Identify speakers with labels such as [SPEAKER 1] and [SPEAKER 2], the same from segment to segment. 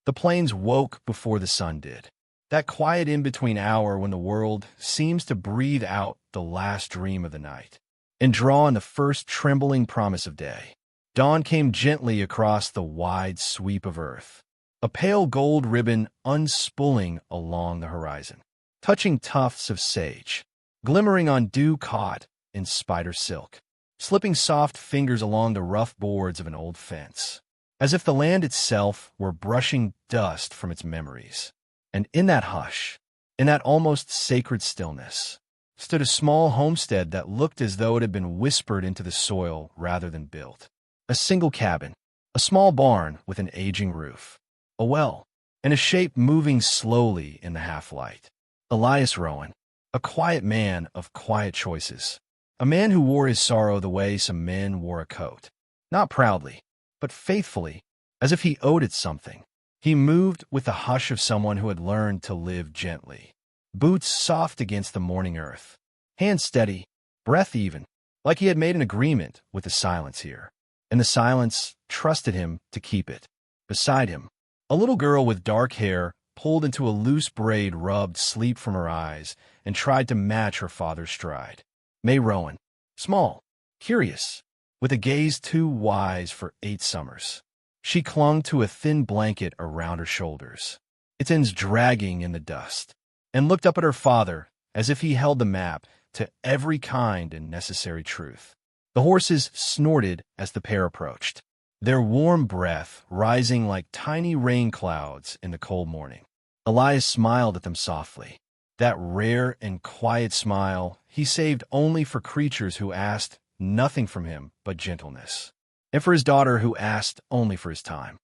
[SPEAKER 1] The plains woke before the sun did. That quiet in-between hour when the world seems to breathe out the last dream of the night and draw in the first trembling promise of day. Dawn came gently across the wide sweep of earth, a pale gold ribbon unspooling along the horizon, touching tufts of sage, glimmering on dew caught in spider silk, slipping soft fingers along the rough boards of an old fence, as if the land itself were brushing dust from its memories. And in that hush, in that almost sacred stillness, stood a small homestead that looked as though it had been whispered into the soil rather than built. A single cabin, a small barn with an aging roof, a well, and a shape moving slowly in the half-light. Elias Rowan, a quiet man of quiet choices, a man who wore his sorrow the way some men wore a coat, not proudly, but faithfully, as if he owed it something. He moved with the hush of someone who had learned to live gently, boots soft against the morning earth, hands steady, breath even, like he had made an agreement with the silence here. And the silence trusted him to keep it. Beside him, a little girl with dark hair pulled into a loose braid rubbed sleep from her eyes and tried to match her father's stride. May Rowan, small, curious, with a gaze too wise for 8 summers. She clung to a thin blanket around her shoulders, its ends dragging in the dust, and looked up at her father as if he held the map to every kind and necessary truth. The horses snorted as the pair approached, their warm breath rising like tiny rain clouds in the cold morning. Elias smiled at them softly, that rare and quiet smile he saved only for creatures who asked nothing from him but gentleness, and for his daughter who asked only for his time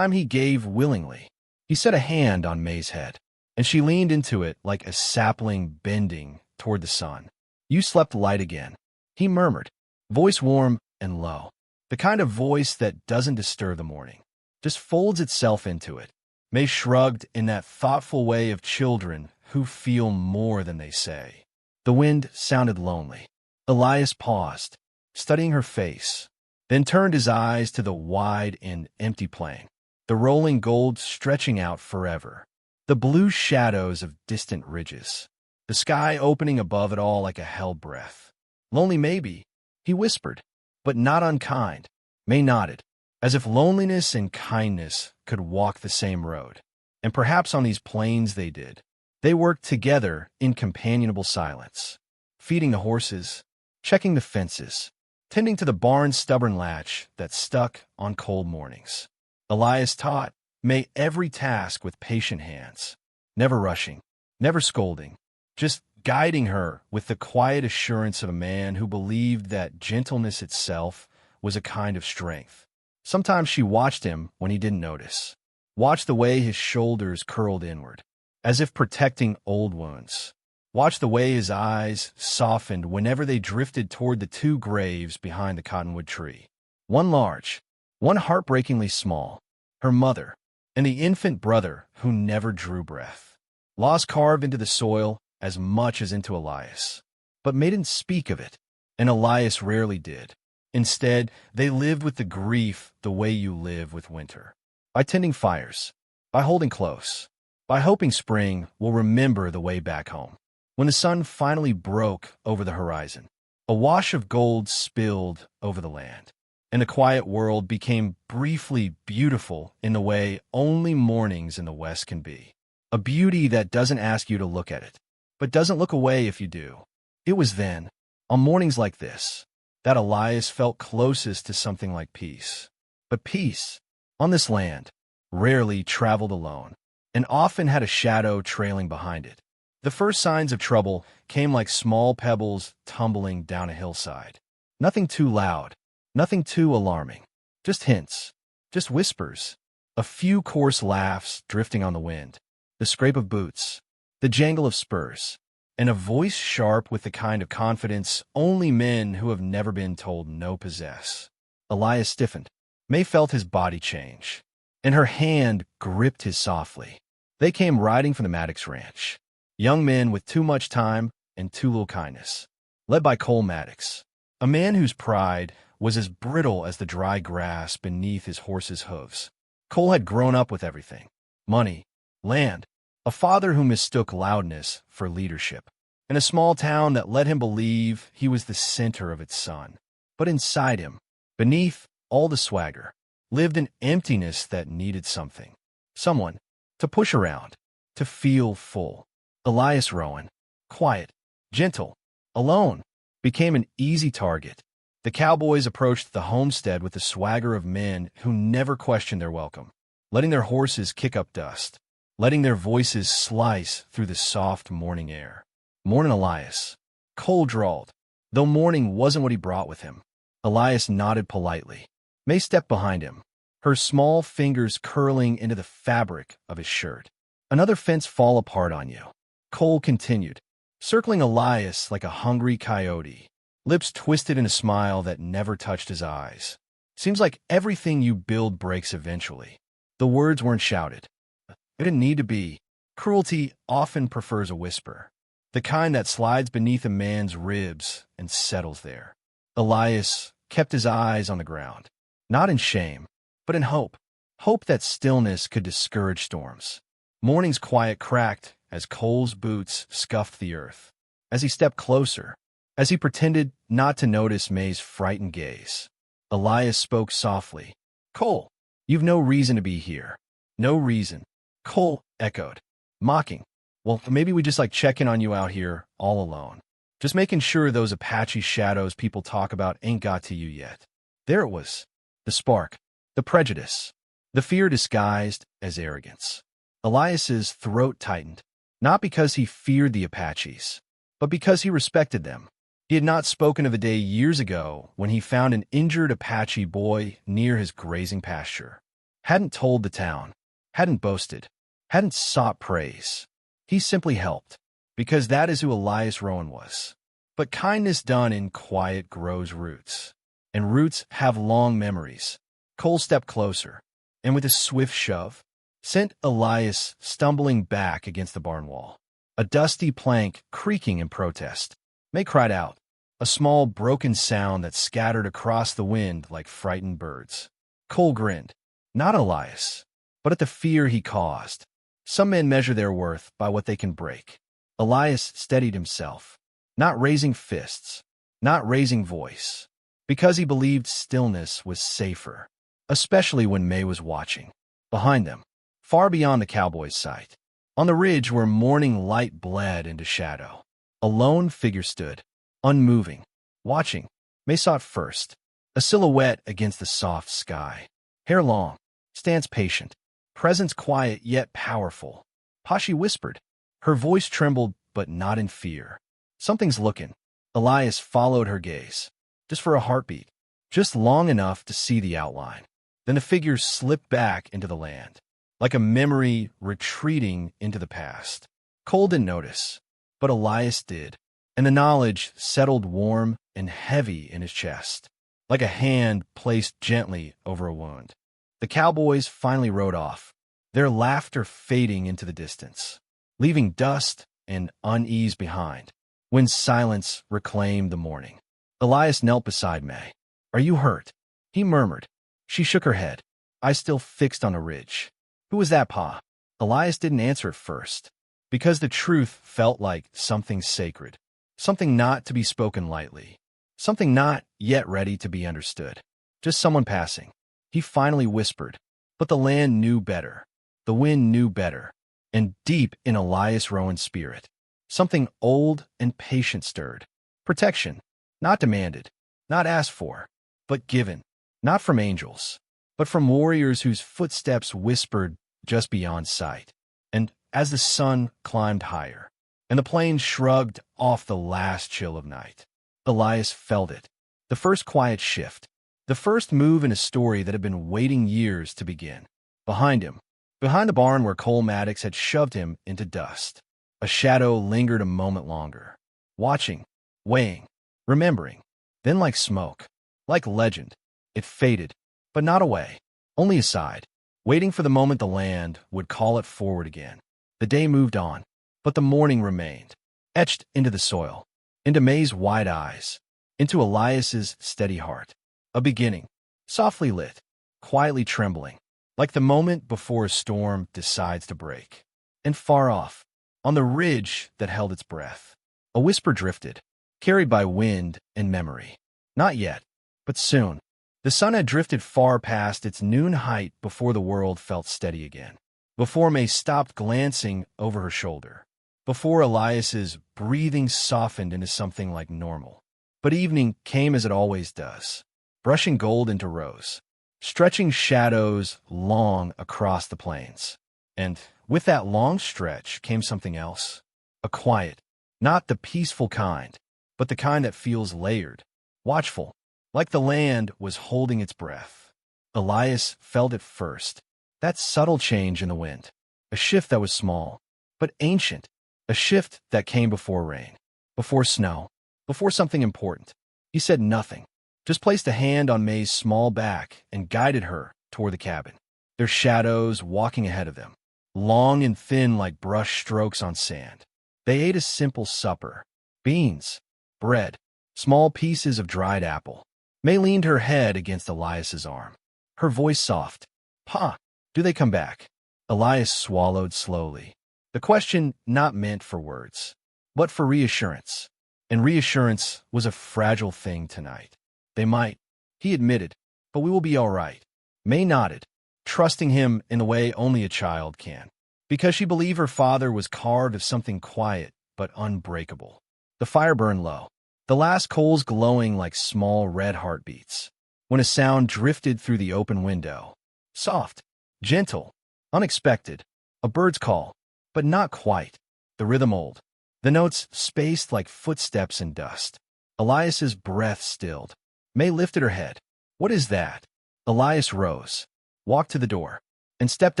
[SPEAKER 1] he gave willingly. He set a hand on May's head, and she leaned into it like a sapling bending toward the sun. "You slept light again," he murmured, voice warm and low, the kind of voice that doesn't disturb the morning, just folds itself into it. May shrugged in that thoughtful way of children who feel more than they say. The wind sounded lonely. Elias paused, studying her face, then turned his eyes to the wide and empty plain, the rolling gold stretching out forever, the blue shadows of distant ridges, the sky opening above it all like a held breath. "Lonely maybe," he whispered, "but not unkind." May nodded, as if loneliness and kindness could walk the same road. And perhaps on these plains they did. They worked together in companionable silence, feeding the horses, checking the fences, tending to the barn's stubborn latch that stuck on cold mornings. Elias taught May every task with patient hands, never rushing, never scolding, just guiding her with the quiet assurance of a man who believed that gentleness itself was a kind of strength. Sometimes she watched him when he didn't notice, watched the way his shoulders curled inward, as if protecting old wounds, watched the way his eyes softened whenever they drifted toward the 2 graves behind the cottonwood tree. One large, one heartbreakingly small, her mother, and the infant brother who never drew breath. Loss carved into the soil as much as into Elias. But May didn't speak of it, and Elias rarely did. Instead, they lived with the grief the way you live with winter, by tending fires, by holding close, by hoping spring will remember the way back home. When the sun finally broke over the horizon, a wash of gold spilled over the land, and the quiet world became briefly beautiful in the way only mornings in the West can be. A beauty that doesn't ask you to look at it, but doesn't look away if you do. It was then, on mornings like this, that Elias felt closest to something like peace. But peace, on this land, rarely traveled alone, and often had a shadow trailing behind it. The first signs of trouble came like small pebbles tumbling down a hillside. Nothing too loud, nothing too alarming, just hints, just whispers, a few coarse laughs drifting on the wind, the scrape of boots, the jangle of spurs, and a voice sharp with the kind of confidence only men who have never been told no possess. Elias stiffened. May felt his body change, and her hand gripped his softly. They came riding from the Maddox Ranch, young men with too much time and too little kindness, led by Cole Maddox, a man whose pride was as brittle as the dry grass beneath his horse's hooves. Cole had grown up with everything, money, land, a father who mistook loudness for leadership, and a small town that let him believe he was the center of its sun. But inside him, beneath all the swagger, lived an emptiness that needed something. Someone to push around, to feel full. Elias Rowan, quiet, gentle, alone, became an easy target. The Cowboys approached the homestead with the swagger of men who never questioned their welcome, letting their horses kick up dust, letting their voices slice through the soft morning air. "Mornin', Elias," Cole drawled, though morning wasn't what he brought with him. Elias nodded politely. May stepped behind him, her small fingers curling into the fabric of his shirt. "Another fence fall apart on you," Cole continued, circling Elias like a hungry coyote, lips twisted in a smile that never touched his eyes. "Seems like everything you build breaks eventually." The words weren't shouted. It didn't need to be. Cruelty often prefers a whisper, the kind that slides beneath a man's ribs and settles there. Elias kept his eyes on the ground, not in shame, but in hope. Hope that stillness could discourage storms. Morning's quiet cracked as Cole's boots scuffed the earth. As he stepped closer, as he pretended not to notice May's frightened gaze, Elias spoke softly. "Cole, you've no reason to be here." "No reason," Cole echoed, mocking. "Well, maybe we just check in on you out here all alone. Just making sure those Apache shadows people talk about ain't got to you yet." There it was. The spark, the prejudice, the fear disguised as arrogance. Elias's throat tightened, not because he feared the Apaches, but because he respected them. He had not spoken of a day years ago when he found an injured Apache boy near his grazing pasture. Hadn't told the town, hadn't boasted, hadn't sought praise. He simply helped, because that is who Elias Rowan was. But kindness done in quiet grows roots, and roots have long memories. Cole stepped closer, and with a swift shove, sent Elias stumbling back against the barn wall, a dusty plank creaking in protest. May cried out, a small broken sound that scattered across the wind like frightened birds. Cole grinned, not at Elias, but at the fear he caused. Some men measure their worth by what they can break. Elias steadied himself, not raising fists, not raising voice, because he believed stillness was safer, especially when May was watching. Behind them, far beyond the Cowboys' sight, on the ridge where morning light bled into shadow, a lone figure stood, unmoving, watching. May saw it first, a silhouette against the soft sky. Hair long, stance patient, presence quiet yet powerful. Apache whispered. Her voice trembled, but not in fear. "Something's looking." Elias followed her gaze, just for a heartbeat, just long enough to see the outline. Then the figure slipped back into the land, like a memory retreating into the past. Cole didn't notice, but Elias did, and the knowledge settled warm and heavy in his chest, like a hand placed gently over a wound. The Cowboys finally rode off, their laughter fading into the distance, leaving dust and unease behind, when silence reclaimed the morning. Elias knelt beside May. "Are you hurt?" he murmured. She shook her head, eyes still fixed on a ridge. "Who was that, Pa?" Elias didn't answer at first, because the truth felt like something sacred, something not to be spoken lightly, something not yet ready to be understood. "Just someone passing," he finally whispered. But the land knew better. The wind knew better. And deep in Elias Rowan's spirit, something old and patient stirred. Protection, not demanded, not asked for, but given. Not from angels, but from warriors whose footsteps whispered just beyond sight. And as the sun climbed higher, and the plains shrugged off the last chill of night, Elias felt it. The first quiet shift, the first move in a story that had been waiting years to begin. Behind him, behind the barn where Cole Maddox had shoved him into dust, a shadow lingered a moment longer, watching, weighing, remembering. Then like smoke, like legend, it faded, but not away, only aside, waiting for the moment the land would call it forward again. The day moved on, but the morning remained, etched into the soil, into May's wide eyes, into Elias's steady heart. A beginning, softly lit, quietly trembling, like the moment before a storm decides to break. And far off, on the ridge that held its breath, a whisper drifted, carried by wind and memory. Not yet, but soon. The sun had drifted far past its noon height before the world felt steady again. Before May stopped glancing over her shoulder. Before Elias's breathing softened into something like normal. But evening came as it always does, brushing gold into rose, stretching shadows long across the plains. And with that long stretch came something else. A quiet, not the peaceful kind, but the kind that feels layered, watchful, like the land was holding its breath. Elias felt it first, that subtle change in the wind, a shift that was small, but ancient, a shift that came before rain, before snow, before something important. He said nothing, just placed a hand on May's small back and guided her toward the cabin, their shadows walking ahead of them, long and thin like brush strokes on sand. They ate a simple supper, beans, bread, small pieces of dried apple. May leaned her head against Elias's arm, her voice soft. "Pa, do they come back?" Elias swallowed slowly. The question not meant for words, but for reassurance. And reassurance was a fragile thing tonight. "They might," he admitted, "but we will be all right." May nodded, trusting him in the way only a child can, because she believed her father was carved of something quiet but unbreakable. The fire burned low, the last coals glowing like small red heartbeats, when a sound drifted through the open window. Soft, gentle, unexpected, a bird's call, but not quite. The rhythm old, the notes spaced like footsteps in dust. Elias's breath stilled. May lifted her head. "What is that?" Elias rose, walked to the door, and stepped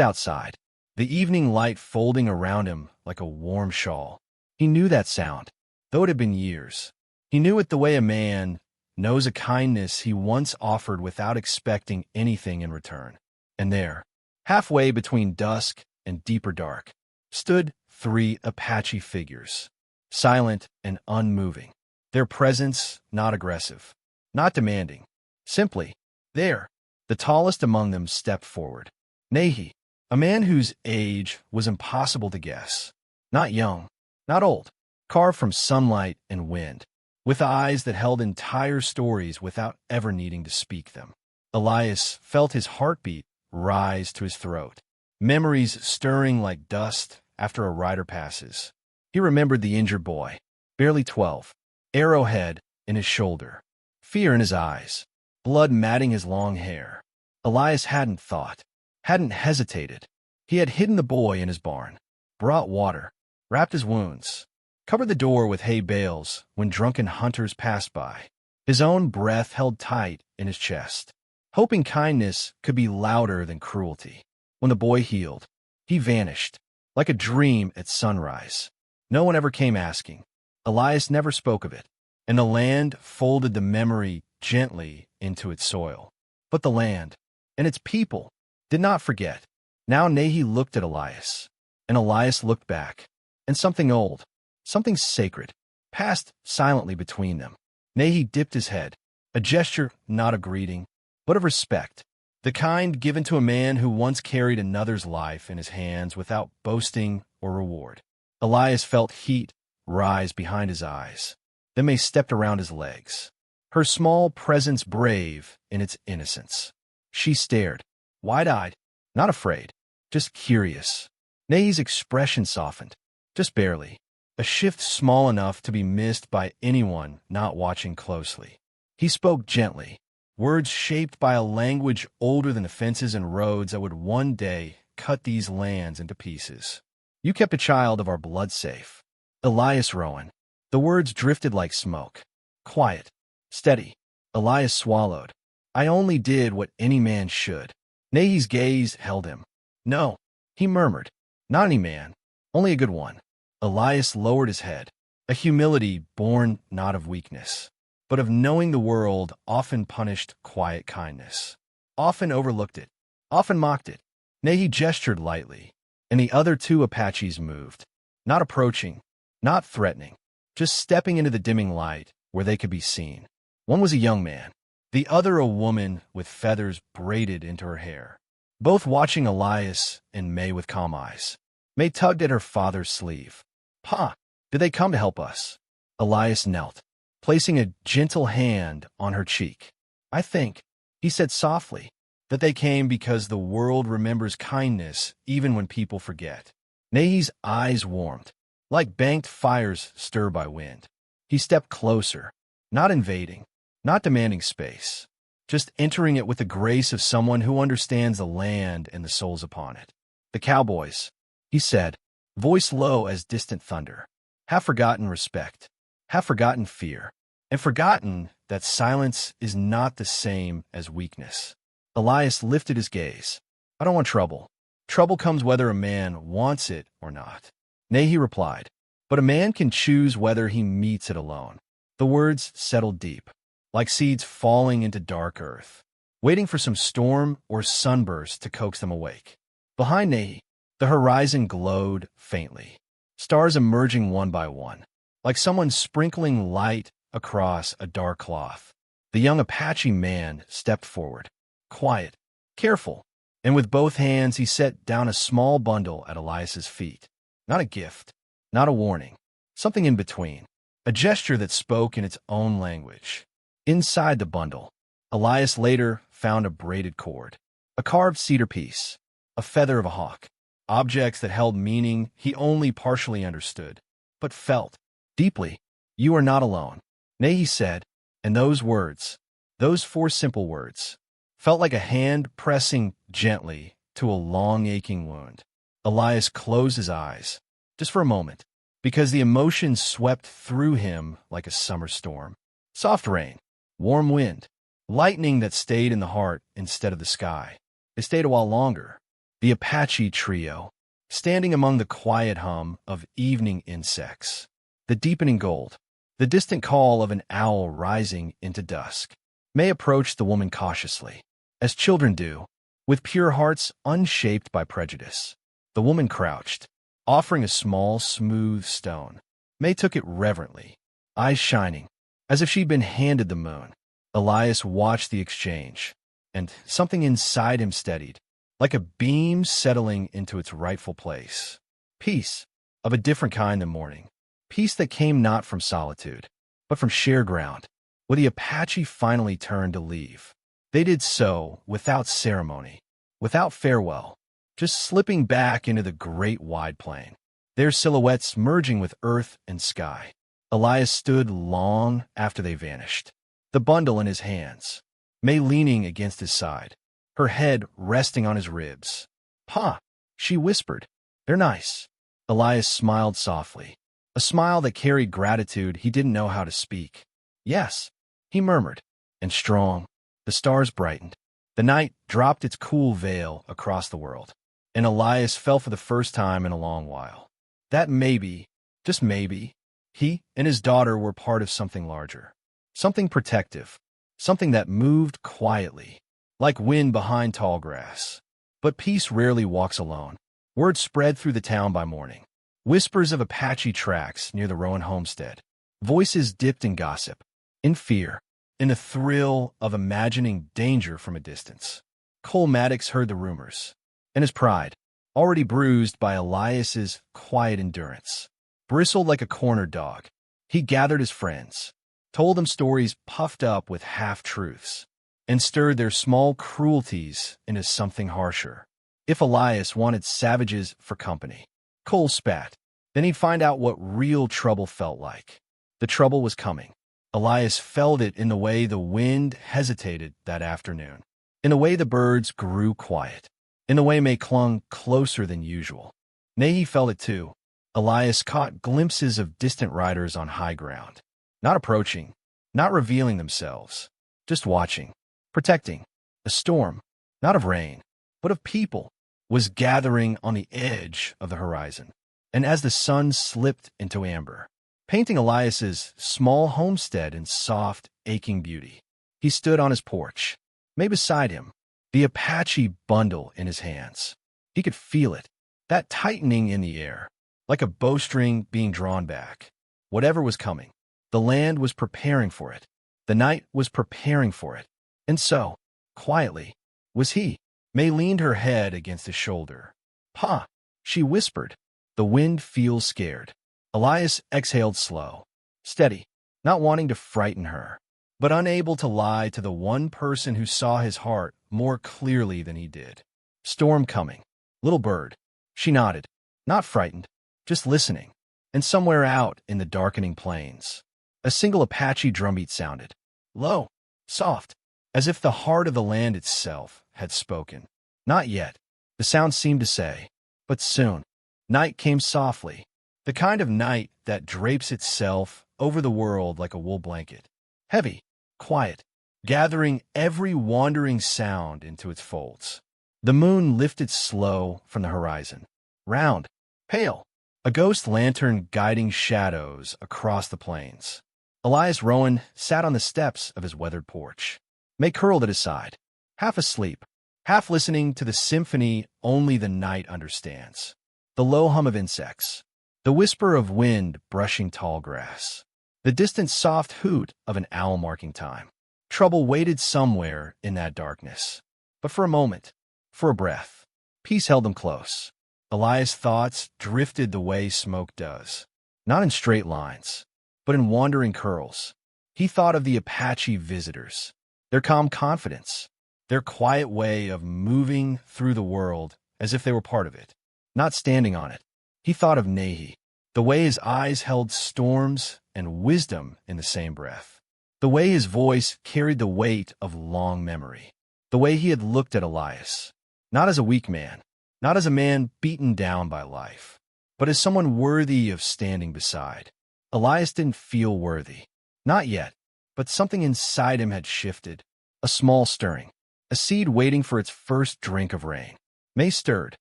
[SPEAKER 1] outside, the evening light folding around him like a warm shawl. He knew that sound, though it had been years. He knew it the way a man knows a kindness he once offered without expecting anything in return. And there, halfway between dusk and deeper dark, stood 3 Apache figures, silent and unmoving, their presence not aggressive, not demanding, simply there. The tallest among them stepped forward. Nahi, a man whose age was impossible to guess. Not young, not old, carved from sunlight and wind, with eyes that held entire stories without ever needing to speak them. Elias felt his heartbeat rise to his throat, memories stirring like dust after a rider passes. He remembered the injured boy, barely 12, arrowhead in his shoulder, fear in his eyes, blood matting his long hair. Elias hadn't thought, hadn't hesitated. He had hidden the boy in his barn, brought water, wrapped his wounds, covered the door with hay bales when drunken hunters passed by. His own breath held tight in his chest, hoping kindness could be louder than cruelty. When the boy healed, he vanished, like a dream at sunrise. No one ever came asking. Elias never spoke of it, and the land folded the memory gently into its soil. But the land, and its people, did not forget. Now Nahi looked at Elias, and Elias looked back, and something old, something sacred, passed silently between them. Nahi dipped his head, a gesture not of greeting, but of respect, the kind given to a man who once carried another's life in his hands without boasting or reward. Elias felt heat rise behind his eyes. Then May stepped around his legs, her small presence brave in its innocence. She stared, wide-eyed, not afraid, just curious. Nahi's expression softened, just barely, a shift small enough to be missed by anyone not watching closely. He spoke gently, words shaped by a language older than the fences and roads that would one day cut these lands into pieces. "You kept a child of our blood safe. Elias Rowan." The words drifted like smoke. Quiet, steady. Elias swallowed. "I only did what any man should." Nahi's gaze held him. "No," he murmured. "Not any man. Only a good one." Elias lowered his head, a humility born not of weakness, but of knowing the world often punished quiet kindness, often overlooked it, often mocked it. Nahi gestured lightly, and the other 2 Apaches moved, not approaching, not threatening, just stepping into the dimming light where they could be seen. One was a young man, the other a woman with feathers braided into her hair. both watching Elias and May with calm eyes. May tugged at her father's sleeve. Pa, did they come to help us? Elias knelt, placing a gentle hand on her cheek. I think, he said softly, that they came because the world remembers kindness even when people forget. Nahi's eyes warmed, like banked fires stirred by wind. He stepped closer, not invading, not demanding space, just entering it with the grace of someone who understands the land and the souls upon it. The Cowboys, he said, voice low as distant thunder, have forgotten respect, have forgotten fear, and forgotten that silence is not the same as weakness. Elias lifted his gaze. I don't want trouble. Trouble comes whether a man wants it or not. Nay, he replied, but a man can choose whether he meets it alone. The words settled deep, like seeds falling into dark earth, waiting for some storm or sunburst to coax them awake. Behind Nahi, the horizon glowed faintly, stars emerging one by one, like someone sprinkling light across a dark cloth. The young Apache man stepped forward, quiet, careful, and with both hands he set down a small bundle at Elias's feet. Not a gift, not a warning, something in between, a gesture that spoke in its own language. Inside the bundle, Elias later found a braided cord, a carved cedar piece, a feather of a hawk, objects that held meaning he only partially understood, but felt deeply. You are not alone. Nay, he said, and those words, those 4 simple words, felt like a hand pressing gently to a long aching wound. Elias closed his eyes, just for a moment, because the emotion swept through him like a summer storm. Soft rain, warm wind, lightning that stayed in the heart instead of the sky. They stayed a while longer. The Apache trio, standing among the quiet hum of evening insects, the deepening gold, the distant call of an owl rising into dusk. May approached the woman cautiously, as children do, with pure hearts unshaped by prejudice. The woman crouched, offering a small, smooth stone. May took it reverently, eyes shining, as if she'd been handed the moon. Elias watched the exchange, and something inside him steadied, like a beam settling into its rightful place. Peace, of a different kind than mourning. Peace that came not from solitude, but from shared ground. When the Apache finally turned to leave, they did so without ceremony, without farewell, just slipping back into the great wide plain, their silhouettes merging with earth and sky. Elias stood long after they vanished, the bundle in his hands, May leaning against his side, her head resting on his ribs. Pa, she whispered, they're nice. Elias smiled softly, a smile that carried gratitude he didn't know how to speak. Yes, he murmured, and strong. The stars brightened. The night dropped its cool veil across the world, and Elias felt for the first time in a long while that maybe, just maybe, he and his daughter were part of something larger, something protective, something that moved quietly, like wind behind tall grass. But peace rarely walks alone. Word spread through the town by morning. Whispers of Apache tracks near the Rowan homestead. Voices dipped in gossip, in fear, in the thrill of imagining danger from a distance. Cole Maddox heard the rumors, and his pride, already bruised by Elias's quiet endurance, bristled like a cornered dog. He gathered his friends, told them stories puffed up with half-truths, and stirred their small cruelties into something harsher. If Elias wanted savages for company, Cole spat. Then he'd find out what real trouble felt like. The trouble was coming. Elias felt it in the way the wind hesitated that afternoon, in the way the birds grew quiet, in the way May clung closer than usual. Nay, he felt it too. Elias caught glimpses of distant riders on high ground, not approaching, not revealing themselves, just watching, protecting. A storm, not of rain, but of people, was gathering on the edge of the horizon. And as the sun slipped into amber, painting Elias's small homestead in soft, aching beauty, he stood on his porch, May beside him, the Apache bundle in his hands. He could feel it, that tightening in the air, like a bowstring being drawn back. Whatever was coming, the land was preparing for it. The night was preparing for it. And so, quietly, was he. May leaned her head against his shoulder. Pa, she whispered. The wind feels scared. Elias exhaled slow, steady, not wanting to frighten her, but unable to lie to the one person who saw his heart more clearly than he did. Storm coming. Little bird. She nodded, not frightened, just listening. And somewhere out in the darkening plains, a single Apache drumbeat sounded, low, soft, as if the heart of the land itself had spoken. Not yet, the sound seemed to say, but soon. Night came softly, the kind of night that drapes itself over the world like a wool blanket. Heavy, quiet, gathering every wandering sound into its folds. The moon lifted slow from the horizon, round, pale, a ghost lantern guiding shadows across the plains. Elias Rowan sat on the steps of his weathered porch. May curled at his side, half asleep, half listening to the symphony only the night understands. The low hum of insects, the whisper of wind brushing tall grass, the distant soft hoot of an owl marking time. Trouble waited somewhere in that darkness. But for a moment, for a breath, peace held them close. Elias' thoughts drifted the way smoke does, not in straight lines, but in wandering curls. He thought of the Apache visitors, their calm confidence, their quiet way of moving through the world as if they were part of it, not standing on it. He thought of Nahi, the way his eyes held storms and wisdom in the same breath, the way his voice carried the weight of long memory, the way he had looked at Elias, not as a weak man, not as a man beaten down by life, but as someone worthy of standing beside. Elias didn't feel worthy. Not yet, but something inside him had shifted, a small stirring, a seed waiting for its first drink of rain. May stirred,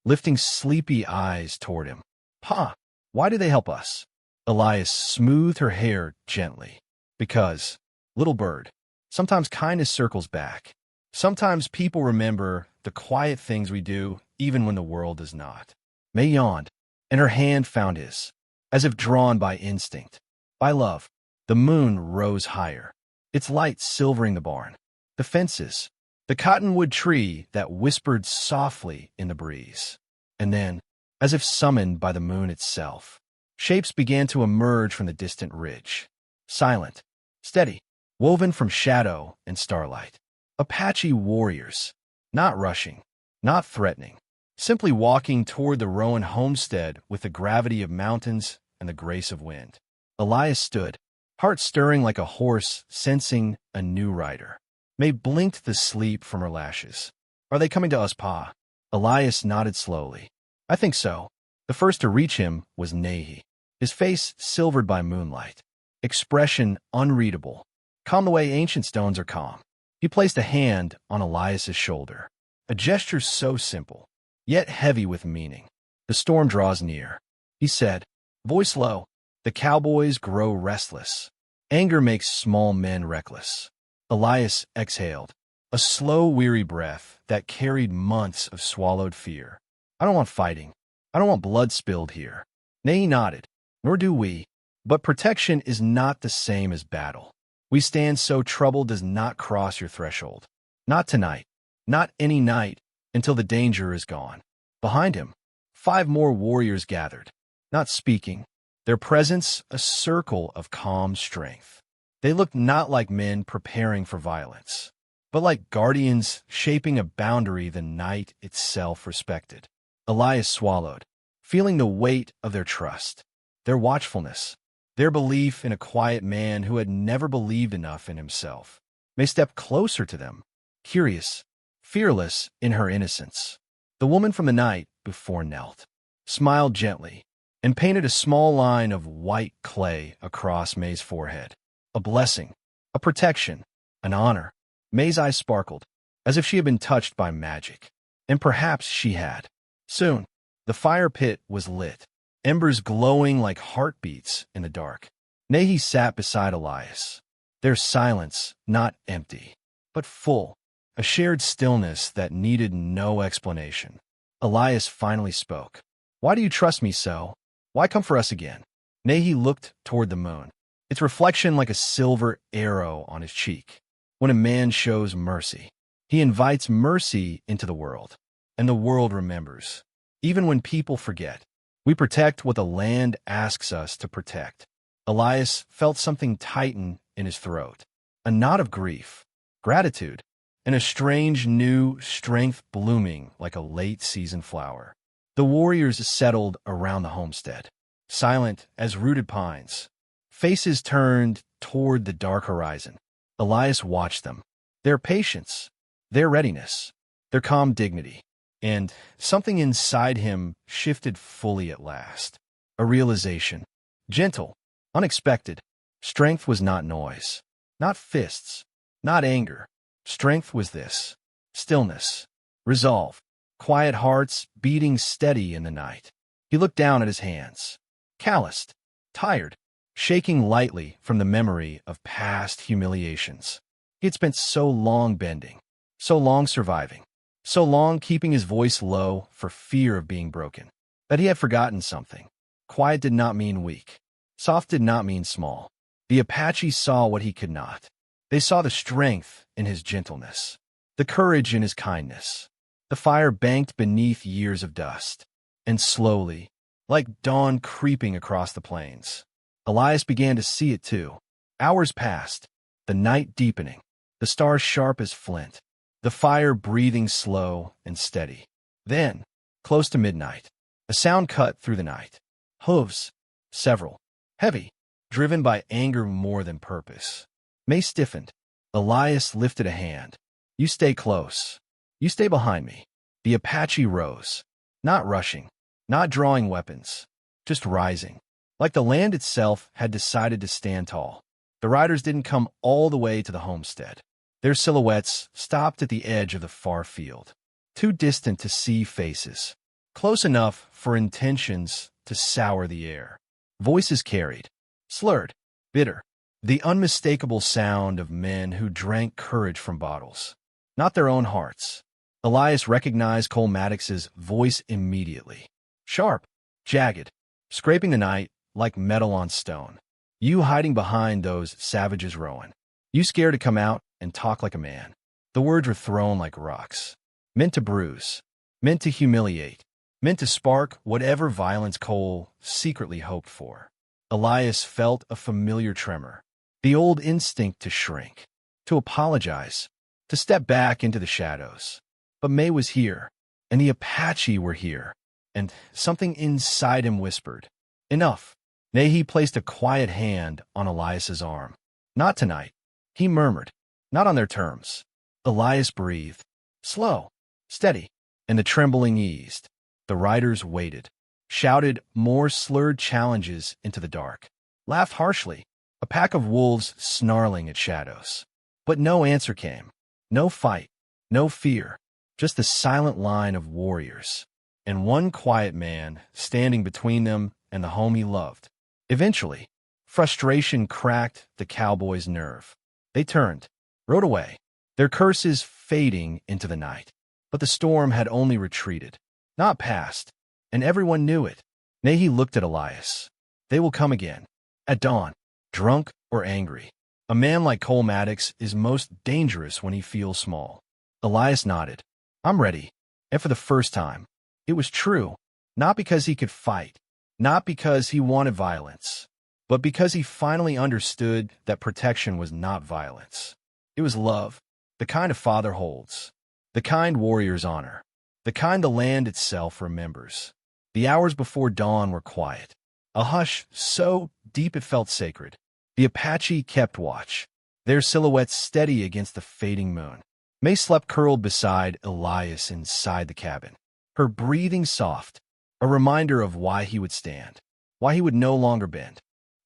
[SPEAKER 1] lifting sleepy eyes toward him. Pa, why do they help us? Elias smoothed her hair gently. Because, little bird, sometimes kindness circles back. Sometimes people remember the quiet things we do even when the world does not. May yawned, and her hand found his, as if drawn by instinct, by love. The moon rose higher, its light silvering the barn, the fences, the cottonwood tree that whispered softly in the breeze. And then, as if summoned by the moon itself, shapes began to emerge from the distant ridge, silent, steady, woven from shadow and starlight. Apache warriors, not rushing, not threatening, simply walking toward the Rowan homestead with the gravity of mountains and the grace of wind. Elias stood, heart stirring like a horse sensing a new rider. May blinked the sleep from her lashes. Are they coming to us, Pa? Elias nodded slowly. I think so. The first to reach him was Nahi, his face silvered by moonlight, expression unreadable, calm the way ancient stones are calm. He placed a hand on Elias's shoulder, a gesture so simple, yet heavy with meaning. The storm draws near, he said, voice low. The cowboys grow restless. Anger makes small men reckless. Elias exhaled, a slow, weary breath that carried months of swallowed fear. I don't want fighting. I don't want blood spilled here. Nahi nodded, nor do we. But protection is not the same as battle. We stand so trouble does not cross your threshold. Not tonight. Not any night until the danger is gone. Behind him, 5 more warriors gathered, not speaking, their presence a circle of calm strength. They looked not like men preparing for violence, but like guardians shaping a boundary the night itself respected. Elias swallowed, feeling the weight of their trust, their watchfulness, their belief in a quiet man who had never believed enough in himself. May stepped closer to them, curious, fearless in her innocence. The woman from the night before knelt, smiled gently, and painted a small line of white clay across May's forehead. A blessing, a protection, an honor. May's eyes sparkled, as if she had been touched by magic. And perhaps she had. Soon, the fire pit was lit, embers glowing like heartbeats in the dark. Nahi sat beside Elias, their silence not empty, but full, a shared stillness that needed no explanation. Elias finally spoke. Why do you trust me so? Why come for us again? Nahi looked toward the moon, its reflection like a silver arrow on his cheek. When a man shows mercy, He invites mercy into the world, and the world remembers. Even when people forget, we protect what the land asks us to protect. Elias felt something tighten in his throat, a knot of grief, gratitude, and a strange new strength blooming like a late-season flower. The warriors settled around the homestead, silent as rooted pines, faces turned toward the dark horizon. Elias watched them, their patience, their readiness, their calm dignity, and something inside him shifted fully at last. A realization, gentle, unexpected. Strength was not noise, not fists, not anger. Strength was this: stillness, resolve, quiet hearts beating steady in the night. He looked down at his hands, calloused, tired, shaking lightly from the memory of past humiliations. He had spent so long bending, so long surviving, so long keeping his voice low for fear of being broken, that he had forgotten something. Quiet did not mean weak. Soft did not mean small. The Apache saw what he could not. They saw the strength in his gentleness, the courage in his kindness. The fire banked beneath years of dust, and slowly, like dawn creeping across the plains, Elias began to see it too. Hours passed, the night deepening, the stars sharp as flint, the fire breathing slow and steady. Then, close to midnight, a sound cut through the night. Hooves, several, heavy, driven by anger more than purpose. May stiffened. Elias lifted a hand. You stay close. You stay behind me. The Apache rose, not rushing, not drawing weapons, just rising, like the land itself had decided to stand tall. The riders didn't come all the way to the homestead. Their silhouettes stopped at the edge of the far field, too distant to see faces, close enough for intentions to sour the air. Voices carried, slurred, bitter, the unmistakable sound of men who drank courage from bottles, not their own hearts. Elias recognized Cole Maddox's voice immediately. Sharp, jagged, scraping the night like metal on stone. You hiding behind those savages, Rowan. You scared to come out and talk like a man. The words were thrown like rocks, meant to bruise, meant to humiliate, meant to spark whatever violence Cole secretly hoped for. Elias felt a familiar tremor, the old instinct to shrink, to apologize, to step back into the shadows. But May was here, and the Apache were here, and something inside him whispered, enough. Nahi placed a quiet hand on Elias's arm. Not tonight, he murmured, not on their terms. Elias breathed, slow, steady, and the trembling eased. The riders waited, shouted more slurred challenges into the dark, laughed harshly, a pack of wolves snarling at shadows. But no answer came, no fight, no fear, just the silent line of warriors, and one quiet man standing between them and the home he loved. Eventually, frustration cracked the cowboys' nerve. They turned, rode away, their curses fading into the night. But the storm had only retreated, not passed, and everyone knew it. Nahi looked at Elias. They will come again, at dawn, drunk or angry. A man like Cole Maddox is most dangerous when he feels small. Elias nodded. I'm ready. And for the first time, it was true, not because he could fight, not because he wanted violence, but because he finally understood that protection was not violence. It was love, the kind a father holds, the kind warriors honor, the kind the land itself remembers. The hours before dawn were quiet, a hush so deep it felt sacred. The Apache kept watch, their silhouettes steady against the fading moon. May slept curled beside Elias inside the cabin, her breathing soft, a reminder of why he would stand, why he would no longer bend.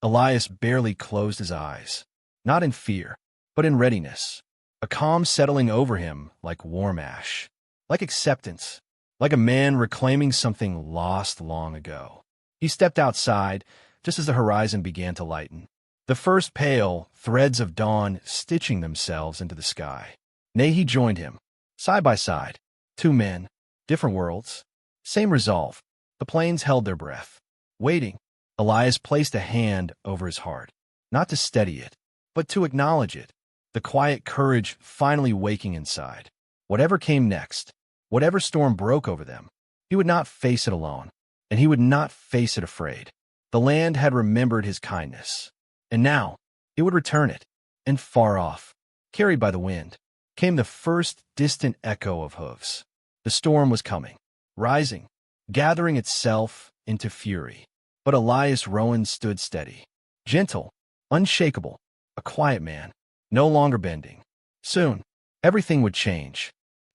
[SPEAKER 1] Elias barely closed his eyes, not in fear, but in readiness, a calm settling over him like warm ash, like acceptance, like a man reclaiming something lost long ago. He stepped outside just as the horizon began to lighten, the first pale threads of dawn stitching themselves into the sky. Nahi joined him, side by side. Two men, different worlds, same resolve. The plains held their breath, waiting. Elias placed a hand over his heart, not to steady it, but to acknowledge it, the quiet courage finally waking inside. Whatever came next, whatever storm broke over them, he would not face it alone, and he would not face it afraid. The land had remembered his kindness, and now it would return it. And far off, carried by the wind, came the first distant echo of hooves. The storm was coming, rising, gathering itself into fury. But Elias Rowan stood steady, gentle, unshakable, a quiet man, no longer bending. Soon, everything would change.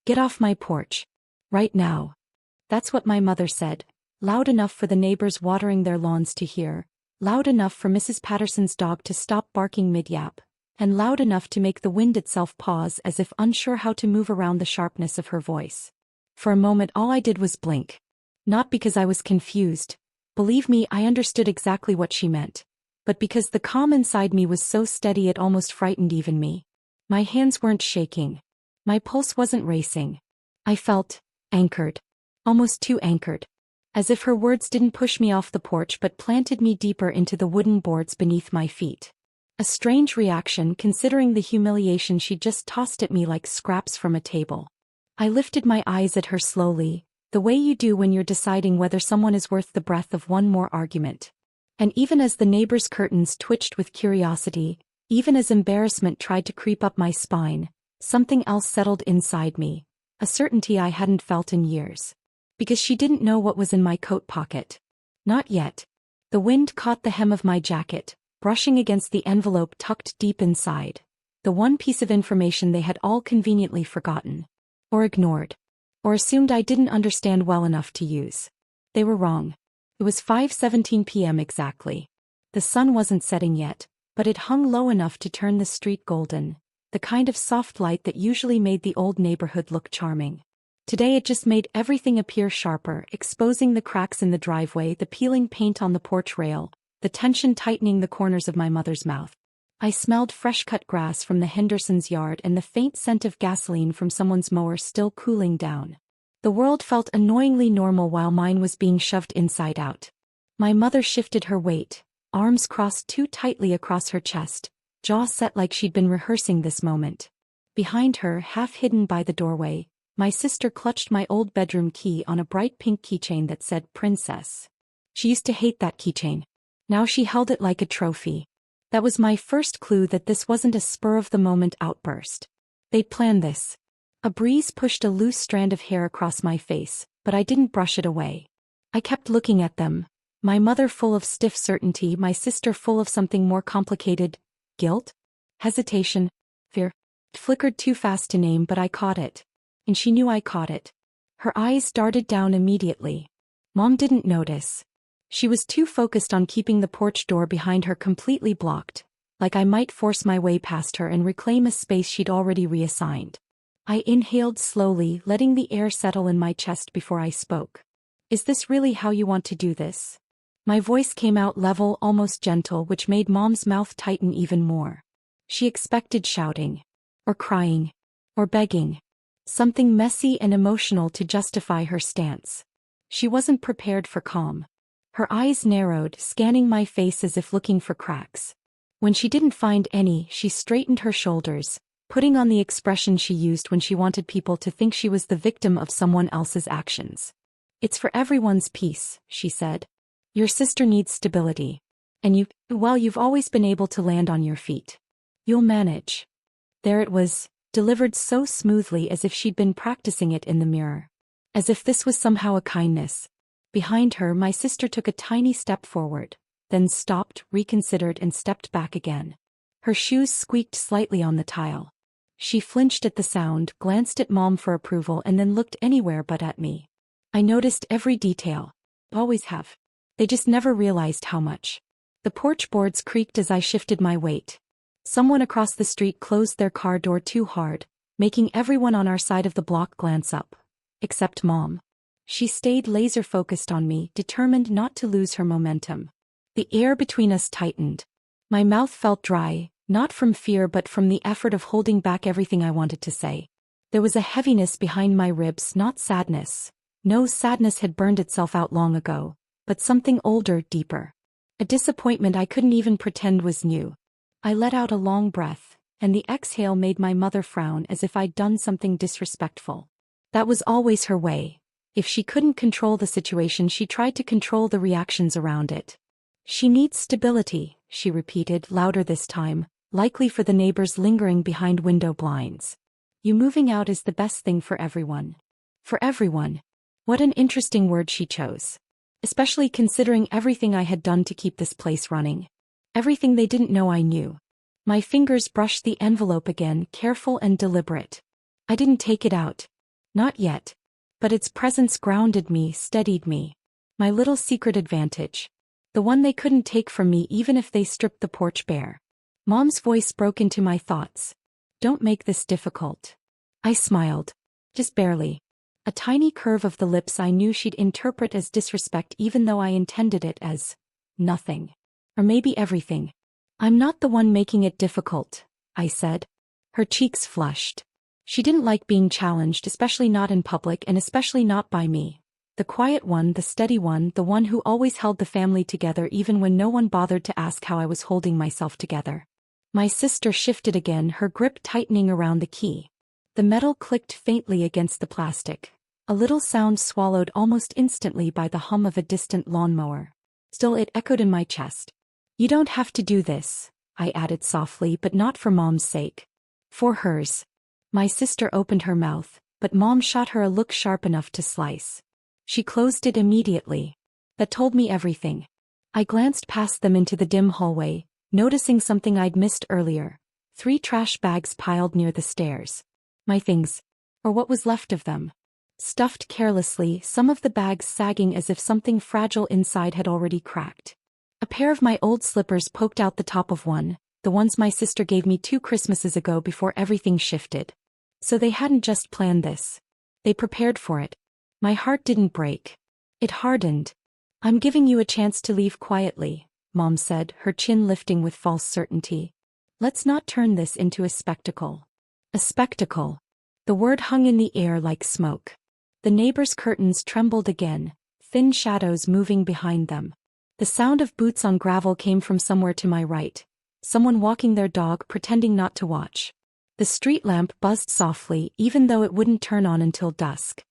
[SPEAKER 2] Get off my porch. Right now. That's what my mother said, loud enough for the neighbors watering their lawns to hear, loud enough for Mrs. Patterson's dog to stop barking mid-yap, and loud enough to make the wind itself pause as if unsure how to move around the sharpness of her voice. For a moment all I did was blink. Not because I was confused. Believe me, I understood exactly what she meant. But because the calm inside me was so steady it almost frightened even me. My hands weren't shaking. My pulse wasn't racing. I felt anchored. Almost too anchored. As if her words didn't push me off the porch but planted me deeper into the wooden boards beneath my feet. A strange reaction considering the humiliation she just tossed at me like scraps from a table. I lifted my eyes at her slowly, the way you do when you're deciding whether someone is worth the breath of one more argument. And even as the neighbor's curtains twitched with curiosity, even as embarrassment tried to creep up my spine, something else settled inside me, a certainty I hadn't felt in years. Because she didn't know what was in my coat pocket. Not yet. The wind caught the hem of my jacket, brushing against the envelope tucked deep inside. The one piece of information they had all conveniently forgotten. Or ignored. Or assumed I didn't understand well enough to use. They were wrong. It was 5:17 p.m. exactly. The sun wasn't setting yet, but it hung low enough to turn the street golden, the kind of soft light that usually made the old neighborhood look charming. Today it just made everything appear sharper, exposing the cracks in the driveway, the peeling paint on the porch rail, the tension tightening the corners of my mother's mouth. I smelled fresh-cut grass from the Hendersons' yard and the faint scent of gasoline from someone's mower still cooling down. The world felt annoyingly normal while mine was being shoved inside out. My mother shifted her weight, arms crossed too tightly across her chest, jaw set like she'd been rehearsing this moment. Behind her, half hidden by the doorway, my sister clutched my old bedroom key on a bright pink keychain that said Princess. She used to hate that keychain. Now she held it like a trophy. That was my first clue that this wasn't a spur-of-the-moment outburst. They'd planned this. A breeze pushed a loose strand of hair across my face, but I didn't brush it away. I kept looking at them, my mother full of stiff certainty, my sister full of something more complicated. Guilt? Hesitation? Fear? It flickered too fast to name, but I caught it. And she knew I caught it. Her eyes darted down immediately. Mom didn't notice. She was too focused on keeping the porch door behind her completely blocked, like I might force my way past her and reclaim a space she'd already reassigned. I inhaled slowly, letting the air settle in my chest before I spoke. Is this really how you want to do this? My voice came out level, almost gentle, which made Mom's mouth tighten even more. She expected shouting. Or crying. Or begging. Something messy and emotional to justify her stance. She wasn't prepared for calm. Her eyes narrowed, scanning my face as if looking for cracks. When she didn't find any, she straightened her shoulders, putting on the expression she used when she wanted people to think she was the victim of someone else's actions. It's for everyone's peace, she said. Your sister needs stability. And you've always been able to land on your feet. You'll manage. There it was, delivered so smoothly as if she'd been practicing it in the mirror. As if this was somehow a kindness. Behind her, my sister took a tiny step forward, then stopped, reconsidered, and stepped back again. Her shoes squeaked slightly on the tile. She flinched at the sound, glanced at Mom for approval, and then looked anywhere but at me. I noticed every detail. Always have. They just never realized how much. The porch boards creaked as I shifted my weight. Someone across the street closed their car door too hard, making everyone on our side of the block glance up. Except Mom. She stayed laser-focused on me, determined not to lose her momentum. The air between us tightened. My mouth felt dry, not from fear but from the effort of holding back everything I wanted to say. There was a heaviness behind my ribs, not sadness. No, sadness had burned itself out long ago, but something older, deeper. A disappointment I couldn't even pretend was new. I let out a long breath, and the exhale made my mother frown as if I'd done something disrespectful. That was always her way. If she couldn't control the situation, she tried to control the reactions around it. She needs stability, she repeated, louder this time, likely for the neighbors lingering behind window blinds. You moving out is the best thing for everyone. For everyone. What an interesting word she chose. Especially considering everything I had done to keep this place running. Everything they didn't know I knew. My fingers brushed the envelope again, careful and deliberate. I didn't take it out. Not yet. But its presence grounded me, steadied me. My little secret advantage. The one they couldn't take from me even if they stripped the porch bare. Mom's voice broke into my thoughts. Don't make this difficult. I smiled. Just barely. A tiny curve of the lips I knew she'd interpret as disrespect even though I intended it as nothing. Or maybe everything. I'm not the one making it difficult, I said. Her cheeks flushed. She didn't like being challenged, especially not in public and especially not by me. The quiet one, the steady one, the one who always held the family together even when no one bothered to ask how I was holding myself together. My sister shifted again, her grip tightening around the key. The metal clicked faintly against the plastic. A little sound swallowed almost instantly by the hum of a distant lawnmower. Still it echoed in my chest. You don't have to do this, I added softly, but not for Mom's sake. For hers. My sister opened her mouth, but Mom shot her a look sharp enough to slice. She closed it immediately. That told me everything. I glanced past them into the dim hallway, noticing something I'd missed earlier. 3 trash bags piled near the stairs. My things. Or what was left of them. Stuffed carelessly, some of the bags sagging as if something fragile inside had already cracked. A pair of my old slippers poked out the top of one, the ones my sister gave me 2 Christmases ago before everything shifted. So they hadn't just planned this. They prepared for it. My heart didn't break. It hardened. I'm giving you a chance to leave quietly, Mom said, her chin lifting with false certainty. Let's not turn this into a spectacle. A spectacle. The word hung in the air like smoke. The neighbors' curtains trembled again, thin shadows moving behind them. The sound of boots on gravel came from somewhere to my right. Someone walking their dog, pretending not to watch. The street lamp buzzed softly, even though it wouldn't turn on until dusk.